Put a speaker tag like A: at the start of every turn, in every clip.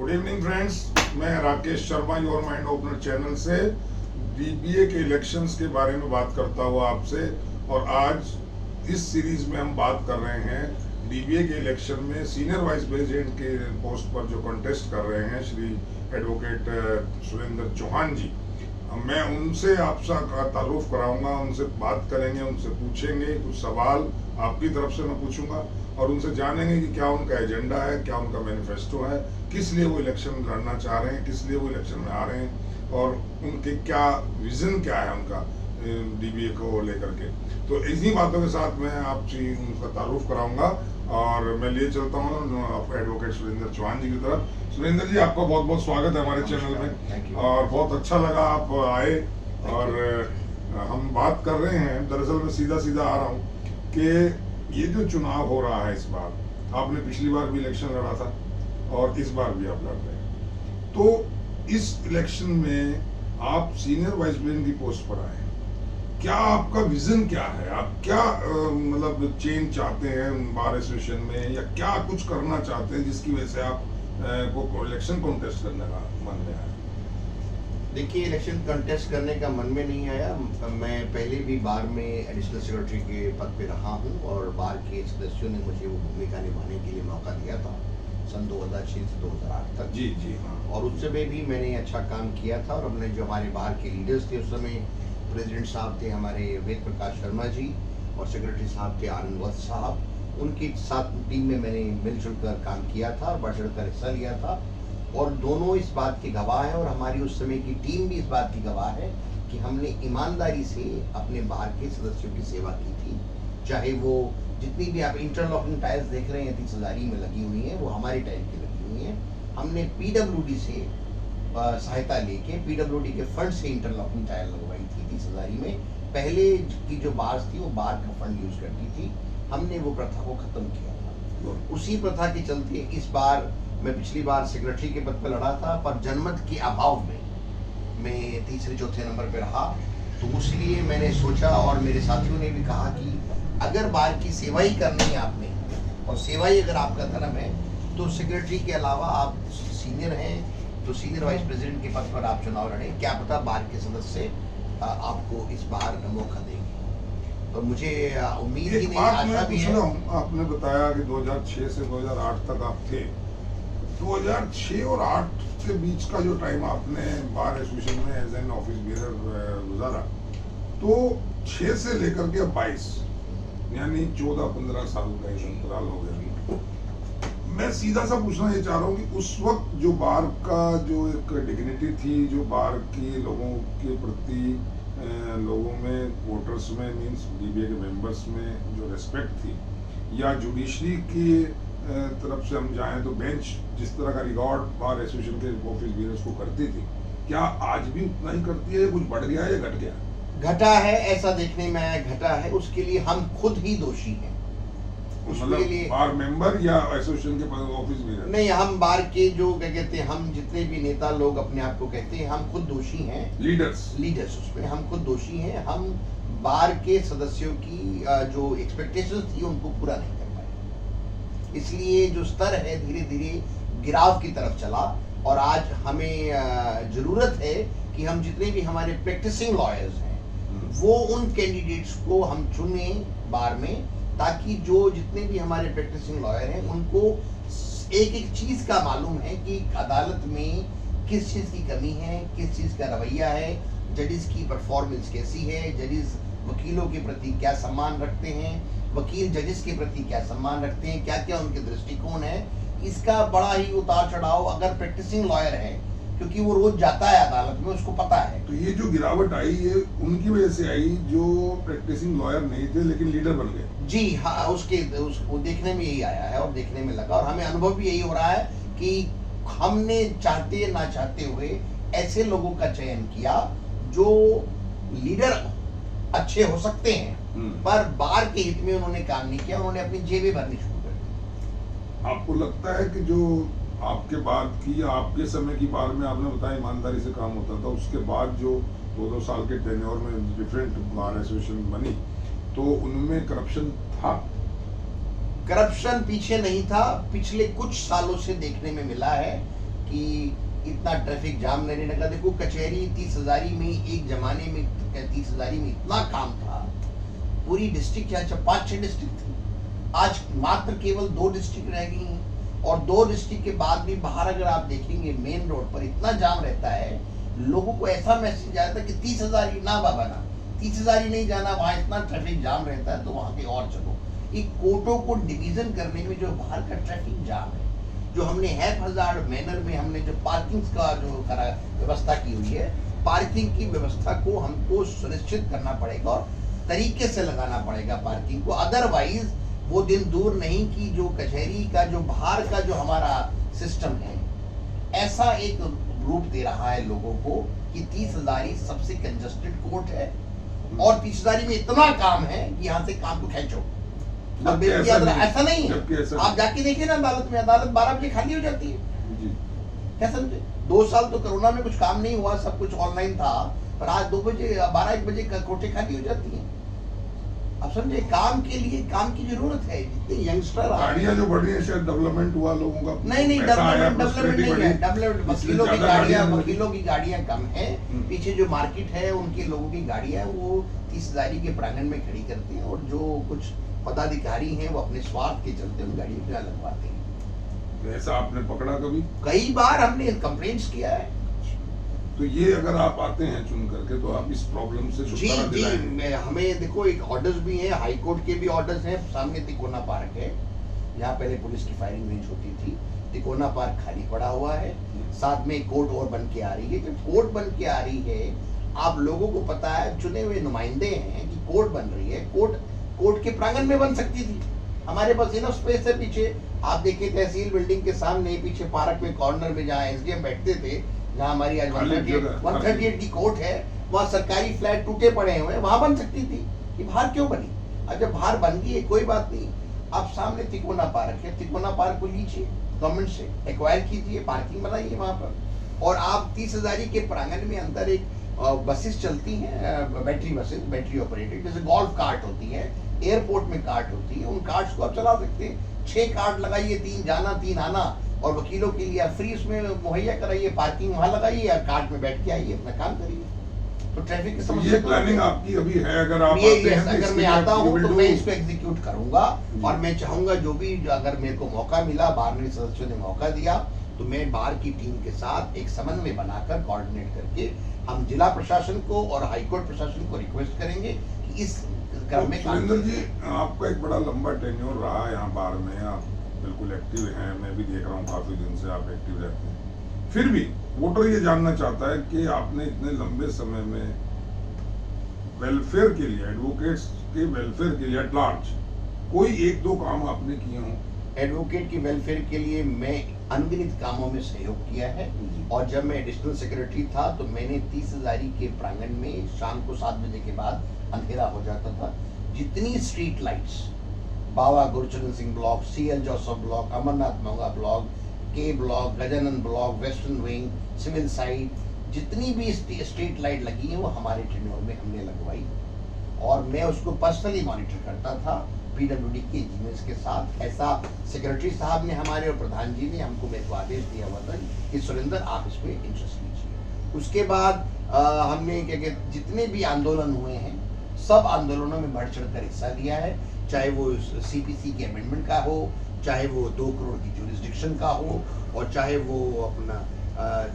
A: Good evening friends, मैं Rakesh Sharma your mind opener channel से dBA के इलेक्शंस के बारे में बात करता हुआ आपसे। और आज इस सीरीज में हम बात कर रहे हैं डीबीए के इलेक्शन में सीनियर वाइस प्रेसिडेंट के पोस्ट पर जो कंटेस्ट कर रहे हैं श्री एडवोकेट सुरेंद्र चौहान जी। मैं उनसे आपसा तारुफ कराऊंगा, उनसे बात करेंगे, उनसे पूछेंगे, कुछ सवाल आपकी तरफ से मैं पूछूंगा और उनसे जानेंगे कि क्या उनका एजेंडा है, क्या उनका मैनिफेस्टो है, किस लिए वो इलेक्शन लड़ना चाह रहे हैं, किस लिए वो इलेक्शन में आ रहे हैं और उनके क्या विजन क्या है उनका डीबीए को लेकर के। तो इन्हीं बातों के साथ मैं आपसे उनका तारुफ कराऊंगा और मैं लिए चलता हूँ एडवोकेट सुरेंद्र चौहान जी की तरफ। सुरेंद्र जी, आपका बहुत बहुत स्वागत है हमारे चैनल में और बहुत अच्छा लगा आप आए। और हम बात कर रहे हैं, दरअसल मैं सीधा सीधा आ रहा हूँ कि ये जो चुनाव हो रहा है इस बार, आपने पिछली बार भी इलेक्शन लड़ा था और इस बार भी आप लड़ रहे हैं, तो इस इलेक्शन में आप सीनियर वाइस प्रेसिडेंट की पोस्ट पर आए। क्या आपका विजन क्या है? आप क्या मतलब चेंज चाहते हैं बार एसोसिएशन में, या क्या कुछ करना चाहते हैं जिसकी वजह से आप को इलेक्शन कॉन्टेस्ट करने का मन में आया?
B: देखिए, इलेक्शन कंटेस्ट करने का मन में नहीं आया। मैं पहले भी बार में एडिशनल सेक्रेटरी के पद पे रहा हूं और बार के सदस्यों ने मुझे वो भूमिका निभाने के लिए मौका दिया था सन 2006 से 2008 तक।
A: जी जी हाँ।
B: और उस समय भी मैंने अच्छा काम किया था और हमने जो हमारे बाहर के लीडर्स थे, उस समय प्रेसिडेंट साहब थे हमारे वेद प्रकाश शर्मा जी और सेक्रेटरी साहब थे आनंद वत्स साहब, उनके साथ टीम में मैंने मिलजुल कर काम किया था और बढ़ चढ़ कर हिस्सा लिया था। और दोनों इस बात के गवाह हैं और हमारी उस समय की टीम भी इस बात की गवाह है कि हमने ईमानदारी से अपने बाहर के सदस्यों की सेवा की थी। चाहे वो जितनी भी आप इंटरलॉकिंग टाइल्स देख रहे हैं 30,000 में लगी हुई हैं, वो हमारी टाइम की लगी हुई हैं। हमने पीडब्ल्यूडी से सहायता लेके पीडब्ल्यूडी के फंड से इंटरलॉकिंग टाइल लगवाई थी 30,000 में। पहले की जो बार्स थी वो बार का फंड यूज करती थी, हमने वो प्रथा को खत्म किया था। उसी प्रथा के चलते इस बार मैं पिछली बार सेक्रेटरी के पद पर लड़ा था, पर जनमत के अभाव में मैं तीसरे चौथे नंबर पर रहा। तो इसलिए मैंने सोचा और मेरे साथियों ने भी कहा कि अगर बार की सेवा ही करनी है आपने और सेवा ही अगर आपका धर्म है तो सेक्रेटरी के अलावा आप सीनियर हैं तो सीनियर वाइस प्रेसिडेंट के पद पर आप चुनाव लड़ें। क्या पता बार के सदस्य आपको इस बार मौका देंगे। तो मुझे उम्मीद ही नहीं, आशा भी है।
A: आपने बताया कि 2006 से 2008 तक आप थे। 2006 और 8 के बीच का जो टाइम आपने बार एसोसिएशन में एज एन ऑफिस बेरर गुजारा, तो 6 से लेकर के 22 यानी 14-15 साल का एक अंतराल हो गया। मैं सीधा सा पूछना ये चाह रहा हूँ कि उस वक्त जो बार का जो एक डिग्निटी थी, जो बार के लोगों के प्रति लोगों में, वोटर्स में, मींस डीबीए के मेंबर्स में जो रेस्पेक्ट थी, या जुडिशरी की तरफ से हम जाएं तो बेंच जिस तरह का रिकॉर्ड बार एसोसिएशन के ऑफिस बेरर्स को करती थी, क्या आज भी उतना ही करती है, कुछ बढ़ गया या घट गया?
B: घटा है, ऐसा देखने में आया घटा है। उसके लिए हम खुद ही दोषी हैं।
A: मतलब बार मेंबर या एसोसिएशन के ऑफिस बेरर?
B: नहीं, हम बार के जो क्या कहते हैं, हम जितने भी नेता लोग अपने आप को कहते हैं, हम खुद दोषी हैं। लीडर्स उसमें हम खुद दोषी हैं। हम बार के सदस्यों की जो एक्सपेक्टेशंस थी उनको पूरा नहीं कर पाए, इसलिए जो स्तर है धीरे धीरे गिराव की तरफ चला। और आज हमें जरूरत है कि हम जितने भी हमारे प्रैक्टिसिंग लॉयर्स हैं वो उन कैंडिडेट्स को हम चुने बार में, ताकि जो जितने भी हमारे प्रैक्टिसिंग लॉयर हैं उनको एक एक चीज का मालूम है कि अदालत में किस चीज की कमी है, किस चीज का रवैया है, जजेस की परफॉर्मेंस कैसी है, जजेस वकीलों के प्रति क्या सम्मान रखते हैं, वकील जजेस के प्रति क्या सम्मान रखते हैं, क्या क्या उनके दृष्टिकोण है। इसका बड़ा ही उतार चढ़ाव अगर प्रैक्टिसिंग लॉयर है, क्योंकि वो रोज जाता है अदालत में, उसको पता है।
A: तो ये जो गिरावट आई है उनकी वजह से आई जो प्रैक्टिसिंग लॉयर नहीं थे लेकिन लीडर बन गए।
B: जी हाँ, उसको देखने में यही आया है और देखने में लगा, और हमें अनुभव भी यही हो रहा है कि हमने चाहते ना चाहते हुए ऐसे लोगों का चयन किया जो लीडर अच्छे हो सकते हैं पर बार के हित में उन्होंने काम नहीं किया, उन्होंने अपनी जेबें भरनी शुरू कर दी।
A: आपको लगता है कि जो आपके बाद की या आपके समय की बार में आपने बताया ईमानदारी से काम होता था, उसके बाद जो 2-2 साल के टेन्योर में डिफरेंट बार एसोसिएशन बनी, तो उनमें करप्शन था?
B: करप्शन पीछे नहीं था, पिछले कुछ सालों से देखने में मिला है कि कि इतना ट्रैफिक जाम नहीं लगा। देखो कचहरी 30,000 में, एक जमाने में 30,000 में इतना काम था, पूरी डिस्ट्रिक्ट या 5-6 डिस्ट्रिक्ट थी, आज मात्र केवल 2 डिस्ट्रिक्ट रह गई हैं। और 2 डिस्ट्रिक्ट के बाद भी बाहर अगर आप देखेंगे मेन रोड पर इतना जाम रहता है, लोगों को ऐसा मैसेज आया था कि 30,000 ना बाबा ना, 30,000 नहीं जाना, वहाँ इतना ट्रैफिक जाम रहता है, तो वहाँ पे और चलो। एक कोर्टों को डिवीजन करने में जो बाहर का ट्रैफिक जाम है, जो हमने हैफाजार्ड मैनर में हमने जो पार्किंग का जो करा व्यवस्था की हुई है, पार्किंग की व्यवस्था को हमको सुनिश्चित करना पड़ेगा और तरीके से लगाना पड़ेगा पार्किंग को। अदरवाइज वो दिन दूर नहीं कि जो कचहरी का जो बाहर का जो हमारा सिस्टम है, ऐसा एक रूप दे रहा है लोगों को कि 30,000 सबसे कंजस्टेड कोर्ट है और 30,000 में इतना काम है कि यहाँ से काम को खींचो। ऐसा नहीं है, आप जाके देखिए ना अदालत में, अदालत 12 बजे खाली हो जाती है जी। क्या समझे, 2 साल तो कोरोना में कुछ काम नहीं हुआ, सब कुछ ऑनलाइन था, पर आज 2 बजे 12-1 बजे कोर्टें खाली हो जाती हैं। आप समझे, काम के लिए काम की जरूरत है। जितने यंगस्टर
A: गाड़ियां जो बढ़ रही है, शायद डेवलपमेंट हुआ लोगों का,
B: नहीं डेवलपमेंट नहीं है, डेवलपमेंट वकीलों की गाड़ियां कम है, पीछे जो मार्केट है उनके लोगों की गाड़ियां वो 30,000 के प्रांगण में खड़ी करते हैं, और जो कुछ पदाधिकारी हैं वो अपने स्वार्थ के चलते उन गाड़ियों को लगवाते हैं।
A: ऐसा आपने पकड़ा कभी?
B: कई बार हमने कंप्लेंट्स किया है।
A: तो ये अगर आप आते हैं चुन करके, तो आप इस प्रॉब्लम से छुटकारा दिलाएंगे?
B: हमें देखो एक ऑर्डर्स भी हैं, हाई कोर्ट के भी ऑर्डर्स हैं। सामने तिकोना पार्क है, यहाँ पहले पुलिस की फायरिंग रेंज होती थी, तिकोना पार्क खाली पड़ा हुआ है, साथ में कोर्ट और बन के आ रही है। जब कोर्ट बन के आ रही है, आप लोगों को पता है, चुने हुए नुमाइंदे हैं कि कोर्ट बन रही है, कोर्ट के प्रांगण में बन सकती थी, हमारे पास इनफ स्पेस है। पीछे आप देखिए तहसील बिल्डिंग के सामने पीछे पार्क में कॉर्नर में जहाँ एसडीएम बैठते थे, जहाँ हमारी आज 138 की कोर्ट है, वहाँ सरकारी फ्लैट टूटे पड़े हुए हैं, वहां बन सकती थी। ये बाहर क्यों बनी? अब जब बाहर बन गई है कोई बात नहीं, आप सामने तिकोना पार्क है, तिकोना पार्क को लीजिए, गवर्नमेंट से एक्वायर कीजिए, पार्किंग बनाइए वहां पर, और आप 30,000 के प्रांगण में अंदर एक बसेस चलती हैं, बैटरी बसेस, बैटरी ऑपरेटेड, जैसे गोल्फ कार्ट होती है, एयरपोर्ट में कार्ट होती है, उन कार्ट्स को आप चला सकते हैं। 6 कार्ट लगाइए, 3 जाना 3 आना, और वकीलों के लिए आप फ्री उसमें मुहैया कराइए, पार्किंग वहां लगाइए, या कार्ट में बैठ के आइए, अपना काम करिए। तो ट्रैफिक की समस्या,
A: ये प्लानिंग आपकी अभी है? अगर आप
B: अगर मैं आता हूँ तो मैं इसको एग्जीक्यूट करूंगा, और मैं चाहूंगा जो भी, अगर मेरे को मौका मिला, बार में सदस्यों ने मौका दिया, तो मैं बार की टीम के साथ एक समन्वय बनाकर कोऑर्डिनेट करके हम जिला प्रशासन को और हाईकोर्ट प्रशासन को रिक्वेस्ट करेंगे कि इस क्रम में।
A: सुरेंद्र जी, आपका एक बड़ा लंबा टेन्योर रहा है यहाँ बार में, आप बिल्कुल एक्टिव हैं, मैं भी देख रहा हूँ काफी दिन से आप एक्टिव रहते हैं। फिर भी वोटर ये जानना चाहता है कि आपने इतने लंबे समय में वेलफेयर के लिए, एडवोकेट्स के वेलफेयर के लिए एट लार्ज कोई 1-2 काम आपने किए हों?
B: एडवोकेट की वेलफेयर के लिए मैं अनगिनत कामों में सहयोग किया है, और जब मैं एडिशनल सेक्रेटरी था तो मैंने 30,000 के प्रांगण में शाम को 7 बजे के बाद अंधेरा हो जाता था, जितनी street lights, Baba Gurcharan Singh block, CL Joseph block, Amarnath Monga block, K block, Gajanan block, western wing, civil side, जितनी भी स्ट्रीट लाइट लगी है वो हमारे टेन्योर में हमने लगवाई, और मैं उसको पर्सनली मॉनिटर करता था PWD के इंजीनियर्स के साथ। ऐसा सेक्रेटरी साहब ने हमारे और प्रधान जी ने हमको मेरे को आदेश दिया हुआ था कि सुरेंद्र आप इसमें इंटरेस्ट लीजिए। उसके बाद हमने क्या कहते, जितने भी आंदोलन हुए हैं सब आंदोलनों में बढ़ चढ़ कर हिस्सा लिया है, चाहे वो CPC के अमेंडमेंट का हो, चाहे वो 2 करोड़ की जुरिस्डिक्शन का हो, और चाहे वो अपना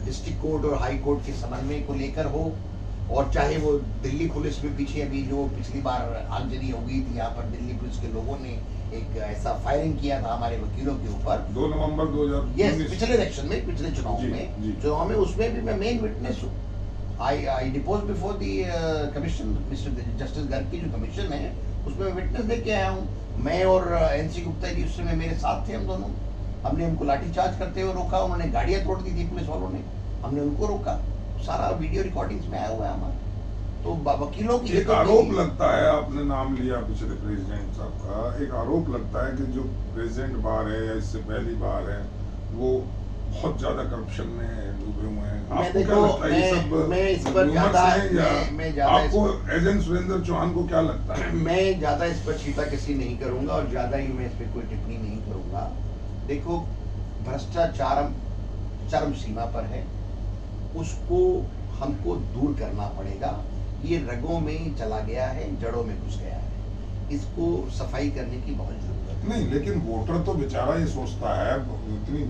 B: डिस्ट्रिक्ट कोर्ट और हाई कोर्ट के समन्वय को लेकर हो, और चाहे वो दिल्ली पुलिस में पीछे अभी जो पिछली बार आगजनी हो गई थी, यहाँ पर दिल्ली पुलिस के लोगों ने एक ऐसा फायरिंग किया था हमारे वकीलों के ऊपर
A: 2 नवंबर 2019
B: पिछले इलेक्शन में, पिछले चुनाव में उसमें भी मैं मेन विटनेस हूँ। I depose before the commission, mister justice Garg की जो कमीशन है उसमें मैं विटनेस दे के आया हूँ। मैं और NC गुप्ता जी उस समय मेरे साथ थे, हम दोनों, हमने उनको लाठीचार्ज करते हुए रोका, उन्होंने गाड़ियां तोड़ दी थी पुलिस वालों ने, हमने उनको रोका, सारा वीडियो रिकॉर्डिंग्स में आया हुआ है हमारा। तो वकीलों की
A: एक आरोप लगता है, आपने नाम लिया पिछले प्रेसिडेंट साहब का, एक आरोप लगता है कि जो प्रेसिडेंट बार है या इससे पहली बार है वो बहुत ज्यादा करप्शन में डूबे हुए हैं। आपको क्या लगता है ये सब
B: मैं इस पर ज्यादा
A: आपको एजेंट सुरेंद्र चौहान को क्या लगता है?
B: मैं ज्यादा इस पर छींटाकशी नहीं करूंगा, और ज्यादा ही मैं इस पर कोई टिप्पणी नहीं करूंगा। देखो, भ्रष्टाचार चरम सीमा पर है, उसको हमको दूर करना पड़ेगा। ये रगों में चला गया है, जड़ों में घुस गया है, इसको सफाई करने की बहुत जरूरत है।
A: नहीं, लेकिन वोटर तो बेचारा ये सोचता है, इतनी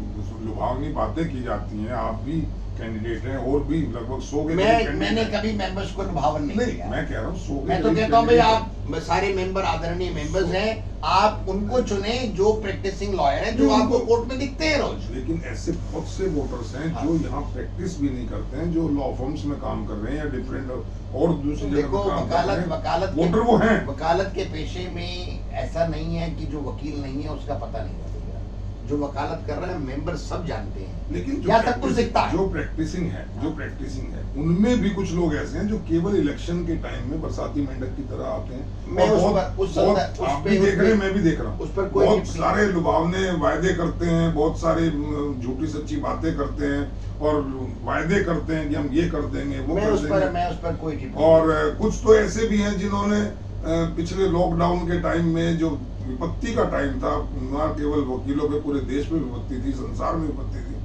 A: लुभावनी बातें की जाती हैं, आप भी कैंडिडेट हैं और भी लगभग 100 के
B: मैंने कभी मेंबर्स को लुभावन नहीं किया।
A: मैं कह रहा हूँ 100
B: मैं तो कहता हूँ भाई, आप सारे मेंबर आदरणीय मेंबर्स हैं, आप उनको चुने जो प्रैक्टिसिंग लॉयर हैं, जो आपको कोर्ट में दिखते हैं रोज।
A: लेकिन ऐसे बहुत से वोटर्स हैं जो यहाँ प्रैक्टिस भी नहीं करते हैं, जो लॉ फर्म्स में काम कर रहे हैं या डिफरेंट और दूसरी जगह
B: देखो,
A: पे काम कर रहे हैं,
B: वकालत
A: वोटर वो हैं।
B: वकालत के पेशे में ऐसा नहीं है कि जो वकील नहीं है उसका पता नहीं लगेगा। जो वकालत कर रहे हैं मेंबर सब जानते हैं,
A: लेकिन
B: क्या सब कुछ दिखता है।
A: जो प्रैक्टिसिंग है उनमें भी कुछ लोग ऐसे हैं जो केवल इलेक्शन के टाइम में बरसाती मेंढक की तरह आते हैं।
B: मैं
A: और
B: उस
A: भी देख रहे हैं, मैं भी देख रहा हूँ,
B: उस पर कोई
A: बहुत सारे लुभावने वायदे करते हैं, बहुत सारे झूठी सच्ची बातें करते हैं और वायदे करते हैं कि हम ये कर देंगे, वो कर देंगे।
B: मैं उस पर कोई
A: और कुछ तो ऐसे भी हैं जिन्होंने पिछले लॉकडाउन के टाइम में, जो विपत्ति का टाइम था, न केवल वकीलों पे पूरे देश में विपत्ति थी, संसार में विपत्ति थी,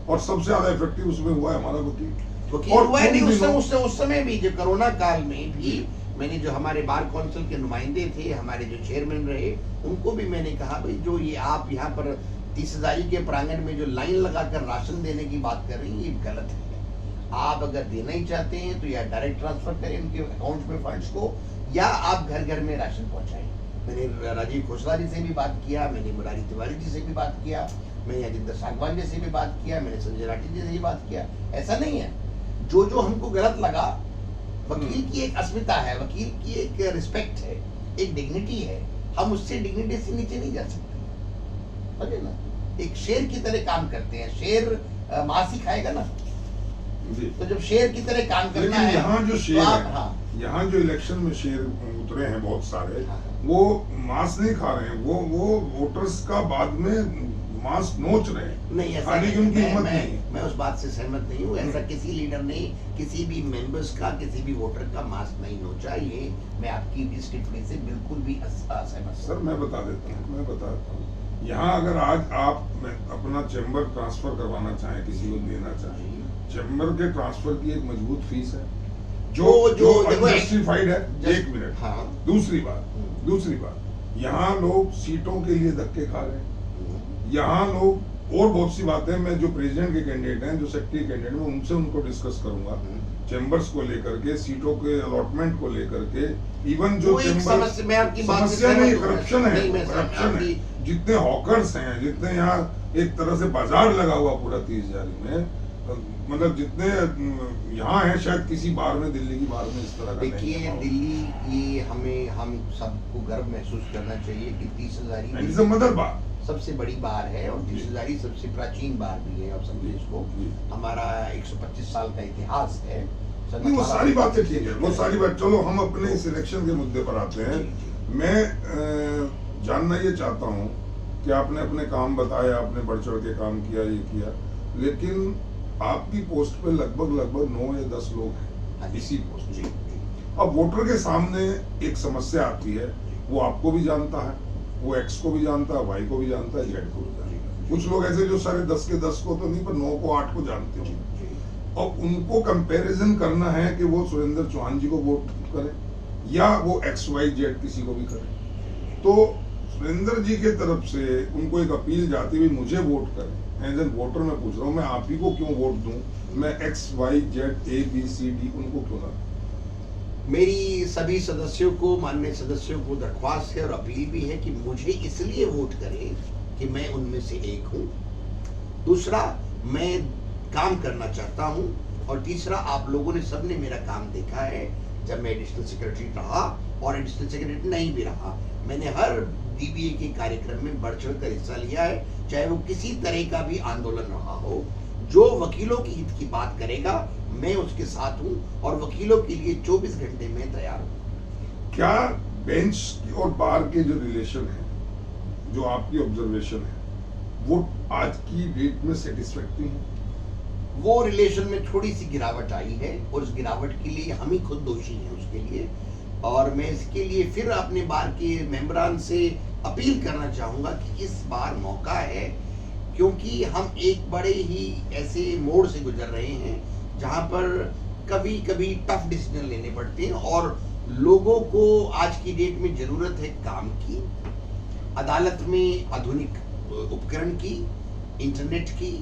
A: और सबसे ज्यादा इफेक्टिव उसमें हुआ है हमारा वकील।
B: और हुआ नहीं उस समय भी, जो कोरोना काल में भी मैंने जो हमारे बार काउंसिल के नुमाइंदे थे, हमारे जो चेयरमैन रहे, उनको भी मैंने कहा भाई जो ये आप यहाँ पर 30,000 के प्रांगण में जो लाइन लगाकर राशन देने की बात कर रही है, ये गलत है। आप अगर देना ही चाहते हैं तो या डायरेक्ट ट्रांसफर करें उनके अकाउंट में फंड्स को, या आप घर घर में राशन पहुंचाएं। मैंने राजीव खोसला जी से भी बात किया, मैंने मुरारी तिवारी जी से भी बात किया, मैंने अजिंदर सागवान जी से भी बात किया, मैंने संजय राठी जी से भी बात किया। ऐसा नहीं है, जो हमको गलत लगा, वकील की एक अस्मिता है, वकील की एक रिस्पेक्ट है, एक डिग्निटी है, हम उससे डिग्निटी से नीचे नहीं जा सकते, समझे ना। एक शेर की तरह काम करते हैं, शेर मांस ही खाएगा ना, तो जब शेर की तरह काम करना है।
A: यहाँ जो शेर है,
B: हाँ,
A: यहाँ जो इलेक्शन में शेर उतरे हैं बहुत सारे, वो मांस नहीं खा रहे हैं, वो वोटर्स का बाद में मांस नोच रहे हैं।
B: नहीं, ऐसा
A: खाने की उनकी हिम्मत नहीं है।
B: मैं उस बात से सहमत नहीं हूँ। ऐसा किसी लीडर ने किसी भी मेंबर्स का, किसी भी वोटर का मांस नहीं नोचा। ये मैं आपकी इस टिप्पणी से बिल्कुल भी असहमत।
A: सर मैं बता देता हूँ, यहाँ अगर आज आप अपना चैम्बर ट्रांसफर करवाना चाहें, किसी को देना चाहें, चैम्बर के ट्रांसफर की एक मजबूत फीस है जो अनजस्टिफाइड है। एक मिनट,
B: हाँ।
A: दूसरी बात, यहाँ लोग सीटों के लिए धक्के खा रहे हैं, यहाँ लोग और बहुत सी बातें, मैं जो प्रेसिडेंट के कैंडिडेट हैं, जो सेक्रेटरी कैंडिडेट हैं, उनसे उनको डिस्कस करूंगा, चैम्बर्स को लेकर के, सीटों के अलॉटमेंट को लेकर के, इवन जो चैम्बर समस्या नहीं, करप्शन है। जितने हॉकर्स हैं, जितने यहाँ एक तरह से बाजार लगा हुआ पूरा 30 जारी में, मतलब जितने यहाँ हैं, शायद किसी बार में, दिल्ली की बार में इस तरह का।
B: देखिए दिल्ली, ये हम सबको गर्व महसूस करना चाहिए कि 30,000
A: मदर बार
B: सबसे बड़ी बार है, और 30,000 सबसे प्राचीन बार भी है। और समझे इसको, हमारा 125 साल का इतिहास है।
A: वो सारी बातें ठीक है, वो सारी बात। चलो हम अपने सिलेक्शन के मुद्दे पर आते हैं। मैं जानना ये चाहता हूँ कि आपने अपने काम बताया, आपने बढ़ चढ़ के काम किया, ये किया, लेकिन आपकी पोस्ट पे लगभग 9 या 10 लोग हैं इसी पोस्ट पे। अब वोटर के सामने एक समस्या आती है, वो आपको भी जानता है, वो एक्स को भी जानता है, वाई को भी जानता है, जेड को भी जानता है। कुछ लोग ऐसे जो सारे 10 के 10 को तो नहीं, पर 9 को 8 को जानते हो। अब उनको कंपैरिजन करना है कि वो सुरेंद्र चौहान जी को वोट करें या वो XYZ किसी को भी करें। तो सुरेंद्र जी के तरफ से उनको एक अपील जाती हुई, मुझे वोट करें। एज एन वोटर मैं पूछ रहा हूँ, मैं आप ही को क्यों वोट दूं? मैं XYZ ABCD उनको क्यों ना?
B: मेरी सभी सदस्यों को, माननीय सदस्यों को दरख्वास्त है और अपील भी है कि मुझे इसलिए वोट करें कि मैं उनमें से एक हूँ। दूसरा, मैं काम करना चाहता हूँ। और तीसरा, आप लोगों ने सबने मेरा काम देखा है। जब मैं एडिशनल सेक्रेटरी रहा और एडिशनल सेक्रेटरी नहीं भी रहा, मैंने हर DBA के कार्यक्रम में बढ़ चढ़ कर हिस्सा लिया है, चाहे वो किसी तरह का भी आंदोलन रहा हो। जो वकीलों की हित की बात करेगा, मैं उसके साथ हूं और वकीलों के लिए 24 घंटे में तैयार हूं।
A: क्या बेंच और बार के जो रिलेशन है, जो आपकी ऑब्जर्वेशन है, वो आज की डेट में सेटिस्फैक्टरी है?
B: वो रिलेशन में थोड़ी सी गिरावट आई है, और उस गिरावट के लिए हम ही खुद दोषी हैं उसके लिए। और मैं इसके लिए फिर अपने बार के मेंबरान से अपील करना चाहूंगा कि इस बार मौका है क्योंकि हम एक बड़े ही ऐसे मोड़ से गुजर रहे हैं जहां पर कभी कभी टफ डिसीजन लेने पड़ते हैं और लोगों को आज की डेट में जरूरत है काम की, अदालत में आधुनिक उपकरण की, इंटरनेट की।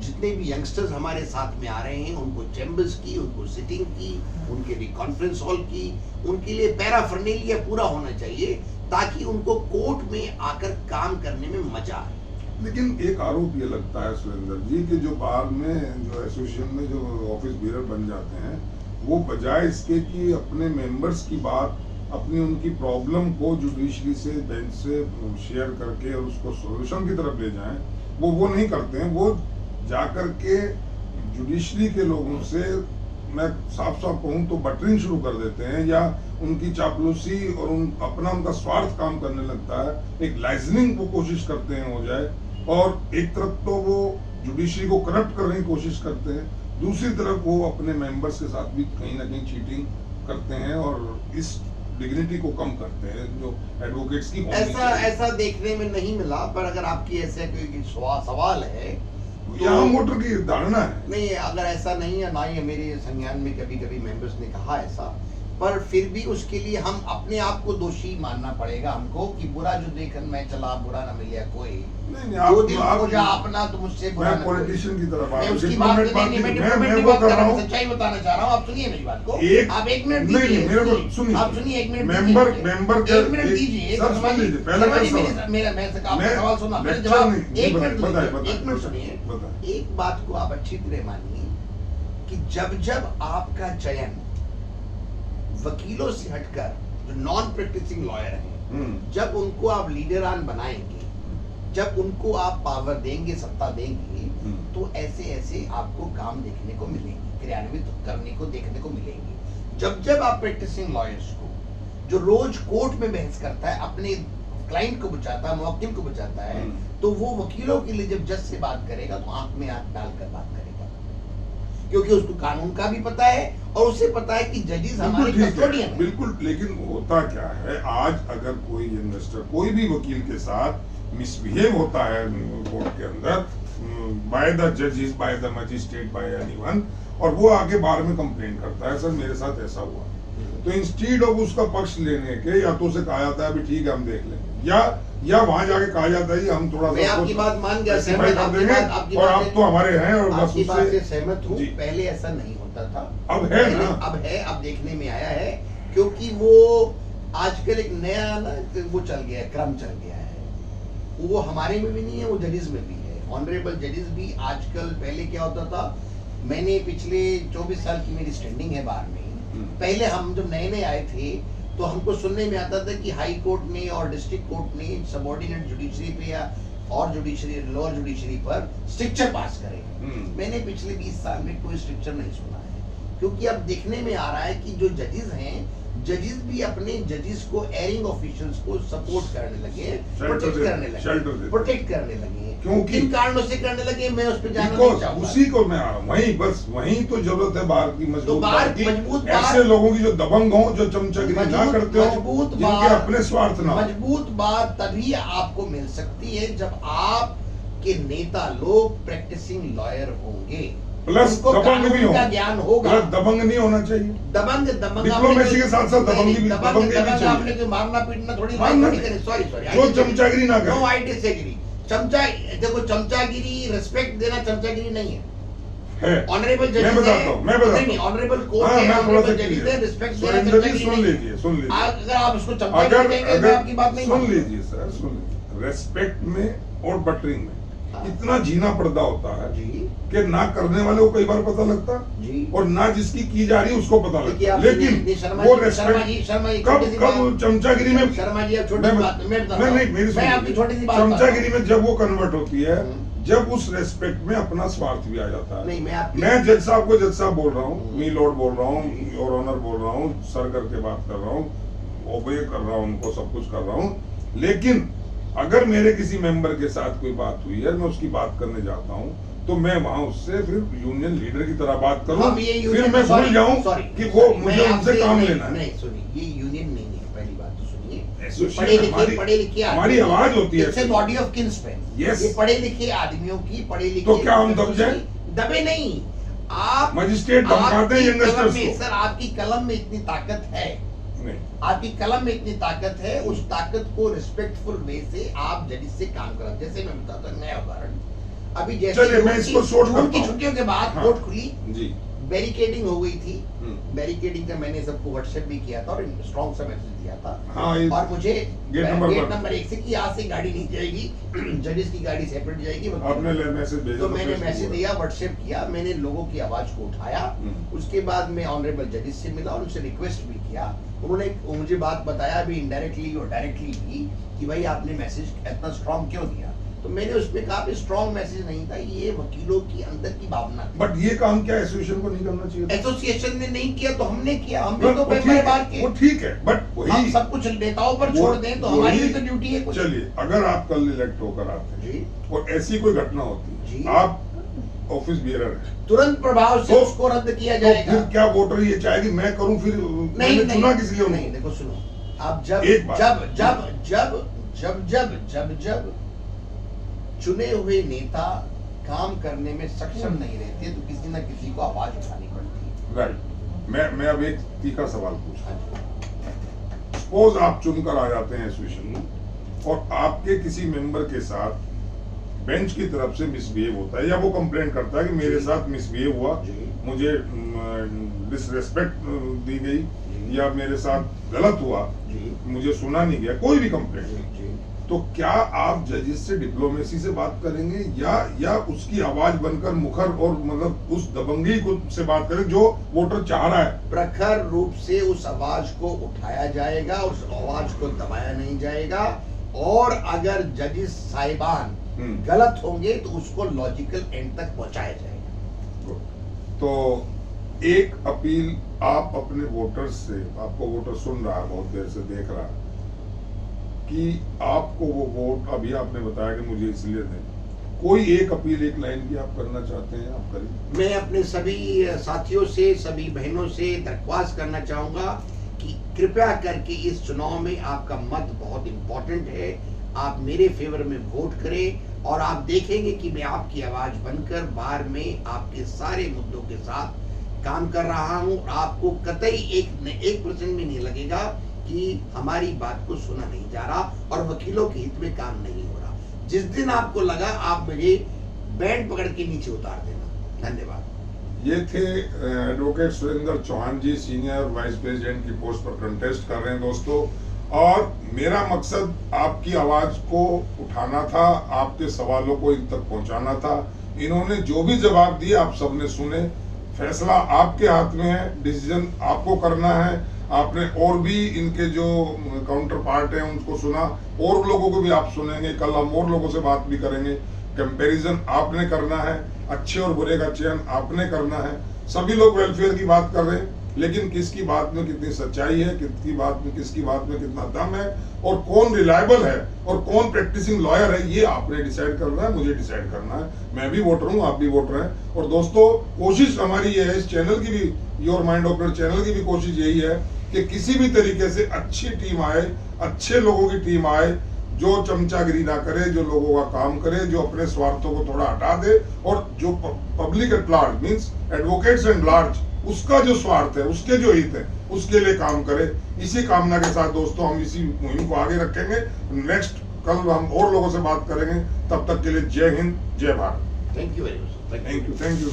B: जितने भी यंगस्टर्स हमारे साथ में आ रहे हैं उनको चैम्बर्स की, उनको सिटिंग की, उनके लिए कॉन्फ्रेंस हॉल की, उनके लिए पैराफर्नेलिया पूरा होना चाहिए ताकि उनको कोर्ट में आकर काम करने में मजा आए।
A: लेकिन एक आरोप ये लगता है सुरेंद्र जी कि जो बार में जो एसोसिएशन में जो ऑफिस बीरर बन जाते हैं वो बजाय इसके कि अपने मेंबर्स की बात, अपनी उनकी प्रॉब्लम को जुडिशरी से, बेंच से शेयर करके और उसको सॉल्यूशन की तरफ ले जाएं, वो नहीं करते हैं। वो जाकर के जुडिशरी के लोगों से, मैं साफ साफ कहूं तो बटरिंग शुरू कर देते हैं या उनकी चापलूसी और उनका स्वार्थ काम करने लगता है। एक लाइजनिंग वो कोशिश करते हैं हो जाए, और एक तरफ तो वो जुडिशरी को करप्ट करने की कोशिश करते हैं, दूसरी तरफ वो अपने मेंबर्स के साथ भी कहीं ना कहीं चीटिंग करते हैं और इस डिग्निटी को कम करते हैं जो एडवोकेट्स की
B: ऐसा देखने में नहीं मिला। पर अगर आपकी ऐसे कोई सवाल है
A: तो यहाँ वोटर की धारणा है।
B: नहीं, अगर ऐसा नहीं है, ना ही मेरे संज्ञान में कभी कभी मेंबर्स ने कहा ऐसा, पर फिर भी उसके लिए हम अपने आप को दोषी मानना पड़ेगा हमको कि बुरा जो देखन मैं चला बुरा ना मिले कोई।
A: जो
B: दिन हो जा अपना तो मुझसे बुरा ना,
A: पॉलिटिशियन की तरफ
B: मैं उसकी बात नहीं, मैं डिप्लोमेट की बात कर रहा हूं, सच्चाई बताना चाह रहा हूं। आप सुनिए मेरी बात को, आप एक मिनट दीजिए,
A: मेरे को सुनिए,
B: आप सुनिए एक मिनट,
A: मेंबर
B: एक मिनट दीजिए, पहले मेरा मैं आपका सवाल सुना, फिर जवाब एक मिनट सुनिए। एक बात को आप अच्छी तरह मानिए कि जब आपका चयन वकीलों से हटकर जो नॉन प्रैक्टिसिंग लॉयर हैं, जब उनको आप लीडर ऑन बनाएंगे, जब उनको आप पावर देंगे, सत्ता देंगे, तो ऐसे आपको काम देखने को मिलेंगे, क्रियान्वित करने को देखने को मिलेंगे। जब आप प्रैक्टिसिंग लॉयर्स को जो रोज कोर्ट में बहस करता है, अपने क्लाइंट को बचाता है, मुवक्किल को बचाता है, तो वो वकीलों के लिए जब जज से बात करेगा तो आंख में आंख डालकर बात करेगा, क्योंकि उसको कानून का भी पता है और उसे पता है कि जजेस हमारे कस्टोडियन है।
A: बिल्कुल, लेकिन होता क्या है, आज अगर कोई इन्वेस्टर कोई भी वकील के साथ मिसबिहेव होता है कोर्ट के अंदर बाय द जजेस, by the magistrate, bye anyone, और वो आगे बार में कंप्लेन करता है, सर मेरे साथ ऐसा हुआ, तो इंस्टीड ऑफ उसका पक्ष लेने के या तो उसे कहा जाता है अभी ठीक है हम देख लेंगे, या वहां जाके कहा जाता है हम थोड़ा सा
B: आपकी बात मान गया,
A: सहमत कर देंगे और आप तो हमारे हैं और बस उससे
B: सहमत हूँ। पहले ऐसा नहीं होता था,
A: अब है ना,
B: अब देखने में आया है, क्योंकि वो आजकल एक नया ना वो चल गया है, क्रम चल गया है, वो हमारे में भी नहीं है, वो जजेस में भी है। ऑनरेबल जजेस भी आजकल, पहले क्या होता था, मैंने पिछले 24 साल की मेरी स्टैंडिंग है बार में, पहले हम जब नए आए थे तो हमको सुनने में आता था कि हाई कोर्ट ने और डिस्ट्रिक्ट कोर्ट ने सबऑर्डिनेट जुडिशरी पे या और जुडिशरी, लोअर जुडिशरी पर स्ट्रिक्चर पास करे। मैंने पिछले 20 साल में कोई स्ट्रिक्चर नहीं सुना है, क्योंकि अब देखने में आ रहा है कि जो जजेस हैं, जजेस भी अपने जजेस को, एयरिंग ऑफिशियल्स को सपोर्ट करने लगे, प्रोटेक्ट करने लगे।
A: क्योंकि
B: किन कारणों से करने लगे मैं उस पर जानना नहीं चाहूंगा,
A: उसी को मैं आ रहा हूँ, वहीं तो जरूरत है बाहर की मजबूत ऐसे लोगों की जो दबंग हो, जो चमचगिरी ना करते हो, जिनके अपने स्वार्थ ना।
B: मजबूत बात तभी आपको मिल सकती है जब आपके नेता लोग प्रैक्टिसिंग लॉयर होंगे,
A: प्लस दबंग भी हो,
B: ज्ञान होगा।
A: प्लस दबंग नहीं होना चाहिए,
B: दबंग
A: डिप्लोमेसी के साथ साथ दबंग भी चाहिए।
B: आपने कोई मारना पीटना थोड़ी सॉरी
A: जो चमचागिरी ना करे।
B: No, I disagree. देखो चमचागिरी, रिस्पेक्ट देना चमचागिरी नहीं है। ऑनरेबल जजेस
A: मैं बताता हूँ,
B: नहीं, ऑनरेबल कोर्ट है, ऑनरेबल जजेस है, रिस्पेक्ट देना चमचागिरी नहीं है।
A: सुन लीजिए,
B: अगर आप उसको चमचागिरी कहेंगे मैं आपकी बात नहीं
A: सुन लीजिए सर, सुन लीजिए। रेस्पेक्ट में और बटरिंग में इतना जीना पर्दा होता है कि ना करने वाले को कई बार पता लगता और ना जिसकी की जा रही है उसको पता लगता। लेकिन वो रेस्पेक्ट कब चमचागिरी में,
B: शर्मा जी छोटी बात
A: नहीं मेरी
B: आपकी छोटी सी बात,
A: चमचागिरी में जब वो कन्वर्ट होती है, जब उस रेस्पेक्ट में अपना स्वार्थ भी आ जाता है। मैं जज साहब को जज साहब बोल रहा हूँ, मी लॉर्ड बोल रहा हूँ, योर ऑनर बोल रहा हूँ, सर करके बात कर रहा हूँ, ओबे कर रहा हूँ, उनको सब कुछ कर रहा हूँ। लेकिन अगर मेरे किसी मेंबर के साथ कोई बात हुई है, मैं उसकी बात करने जाता हूँ, तो मैं वहां उससे फिर यूनियन लीडर की तरह बात करूं, फिर मैं भूल जाऊं कि वो मुझे उनसे काम लेना है।
B: नहीं सुनिए, ये यूनियन नहीं है, पहली बात तो सुनिए।
A: एसोसिएशन
B: पढ़े लिखे
A: हमारी आवाज होती है।
B: It's a body of kinsman.
A: Yes.
B: ये पढ़े लिखे आदमियों की पढ़े लिखे।
A: तो क्या हम दब जाएं?
B: दबे नहीं, आप
A: मजिस्ट्रेट धमकाते हैं यंगस्टर्स को।
B: सर आपकी कलम में इतनी ताकत है,
A: नहीं,
B: आपकी कलम में इतनी ताकत है, उस ताकत को रिस्पेक्टफुल वे से आप जज से काम करा। जैसे मैं बताता हूं नया उदाहरण, अभी जैसे
A: चलिए मैं इसको शॉर्ट
B: जून
A: करता
B: की
A: हूं।
B: छुट्टियों के बाद
A: हाँ।
B: कोर्ट खुली,
A: जी,
B: बैरिकेडिंग हो गई थी। बैरिकेडिंग का मैंने सबको व्हाट्सएप भी किया था और स्ट्रॉन्ग सा मैसेज दिया था।
A: हाँ, ये
B: और मुझे
A: गेट नंबर
B: 1 से कि आज से गाड़ी नहीं जाएगी, जजेस की गाड़ी सेपरेट जाएगी।
A: आपने मैसेज भेजा
B: तो
A: था
B: मैंने
A: Facebook
B: मैसेज
A: पर।
B: दिया, व्हाट्सएप किया, मैंने लोगों की आवाज को उठाया। उसके बाद मैं ऑनरेबल जजेस से मिला और उनसे रिक्वेस्ट भी किया। उन्होंने मुझे बात बताया भी इनडायरेक्टली और डायरेक्टली भी कि भाई आपने मैसेज इतना स्ट्रॉन्ग क्यों दिया। तो मैंने उसमें कहा भी स्ट्रॉन्ग मैसेज नहीं था, ये वकीलों की अंदर की भावना थी।
A: बट ये काम क्या एसोसिएशन को नहीं करना चाहिए था?
B: एसोसिएशन ने नहीं किया तो हमने किया। हम भी
A: बट
B: तो
A: वो
B: पेपर
A: ठीक
B: बार
A: है,
B: के
A: वो ठीक है, बट
B: हम
A: वही
B: सब कुछ नेताओं पर छोड़ दें तो हमारी भी तो ड्यूटी है कुछ।
A: चलिए, अगर आप कल इलेक्ट होकर आते हैं
B: जी,
A: और ऐसी कोई घटना होती
B: जी।
A: है, आप ऑफिस बियरर है,
B: तुरंत प्रभाव से
A: तो-
B: उसको रद्द किया
A: तो
B: जाएगा।
A: फिर क्या वोटर ये चाहेगी मैं करूं? फिर मैंने चुना किस लिए?
B: नहीं, देखो सुनो, आप जब
A: एक बात।
B: जब जब जब जब जब जब जब चुने हुए नेता काम करने में सक्षम नहीं रहते तो किसी न किसी को आवाज उठानी पड़ती है।
A: राइट। मैं अब एक तीखा सवाल पूछा।
B: हाँ जी।
A: सपोज आप चुनकर आ जाते हैं एसोसिएशन में और आपके किसी मेंबर के साथ बेंच की तरफ से मिसबिहेव होता है, या वो कंप्लेंट करता है कि मेरे
B: जी।
A: साथ मिसबिहेव हुआ,
B: जी।
A: मुझे डिसरेस्पेक्ट दी गई,
B: जी।
A: या मेरे साथ गलत हुआ,
B: जी,
A: मुझे सुना नहीं गया, कोई भी कंप्लेंट,
B: जी, जी।
A: तो क्या आप जजेस से डिप्लोमेसी से बात करेंगे या उसकी आवाज बनकर मुखर और मतलब उस दबंगी को से बात करें जो वोटर चाह रहा है?
B: प्रखर रूप से उस आवाज को उठाया जाएगा, उस आवाज को दबाया नहीं जाएगा। और अगर जजेस साहिबान गलत होंगे तो उसको लॉजिकल एंड तक पहुंचाया जाएगा।
A: तो एक अपील आप अपने वोटर्स से, आपको वोटर सुन रहा है, बहुत देर से देख रहा है, कि आपको वो वोट अभी आपने बताया कि मुझे इसलिए दें, कोई एक अपील, एक लाइन की आप करना चाहते हैं, आप करिए।
B: मैं अपने सभी साथियों से, सभी बहनों से दरख्वास्त करना चाहूंगा कि कृपया करके इस चुनाव में आपका मत बहुत इंपॉर्टेंट है। आप मेरे फेवर में वोट करें और आप देखेंगे कि मैं आपकी आवाज बनकर बार में आपके सारे मुद्दों के साथ काम कर रहा हूं। आपको कतई 1% भी नहीं लगेगा कि हमारी बात को सुना नहीं जा रहा और वकीलों के हित में काम नहीं हो रहा। जिस दिन आपको लगा, आप मुझे बैंड पकड़ के नीचे उतार देना। धन्यवाद।
A: ये थे एडवोकेट सुरेंद्र चौहान जी, सीनियर वाइस प्रेसिडेंट की पोस्ट पर कंटेस्ट कर रहे हैं दोस्तों। और मेरा मकसद आपकी आवाज को उठाना था, आपके सवालों को इन तक पहुंचाना था। इन्होंने जो भी जवाब दिए आप सबने सुने। फैसला आपके हाथ में है, डिसीजन आपको करना है। आपने और भी इनके जो काउंटर पार्ट है उनको सुना, और लोगों को भी आप सुनेंगे। कल हम और लोगों से बात भी करेंगे। कंपैरिजन आपने करना है, अच्छे और बुरे का चयन आपने करना है। सभी लोग वेलफेयर की बात कर रहे हैं, लेकिन किसकी बात में कितनी सच्चाई है, किसकी बात में कितना दम है, और कौन रिलायबल है और कौन प्रैक्टिसिंग लॉयर है, ये आपने डिसाइड करना है, मुझे डिसाइड करना है। मैं भी वोटर हूँ, आप भी वोटर हैं। और दोस्तों, कोशिश हमारी ये है, इस चैनल की भी, योर माइंड ओपनर चैनल की भी कोशिश यही है कि किसी भी तरीके से अच्छी टीम आए, अच्छे लोगों की टीम आए, जो चमचागिरी ना करे, जो लोगों का काम करे, जो अपने स्वार्थों को थोड़ा हटा दे, और जो public at large means advocates and large, उसका जो स्वार्थ है, उसके जो हित है, उसके लिए काम करे। इसी कामना के साथ दोस्तों हम इसी मुहिम को आगे रखेंगे। नेक्स्ट कल हम और लोगों से बात करेंगे। तब तक के लिए जय हिंद, जय Bharat.
B: Thank you very much.
A: Thank you.
B: Thank you.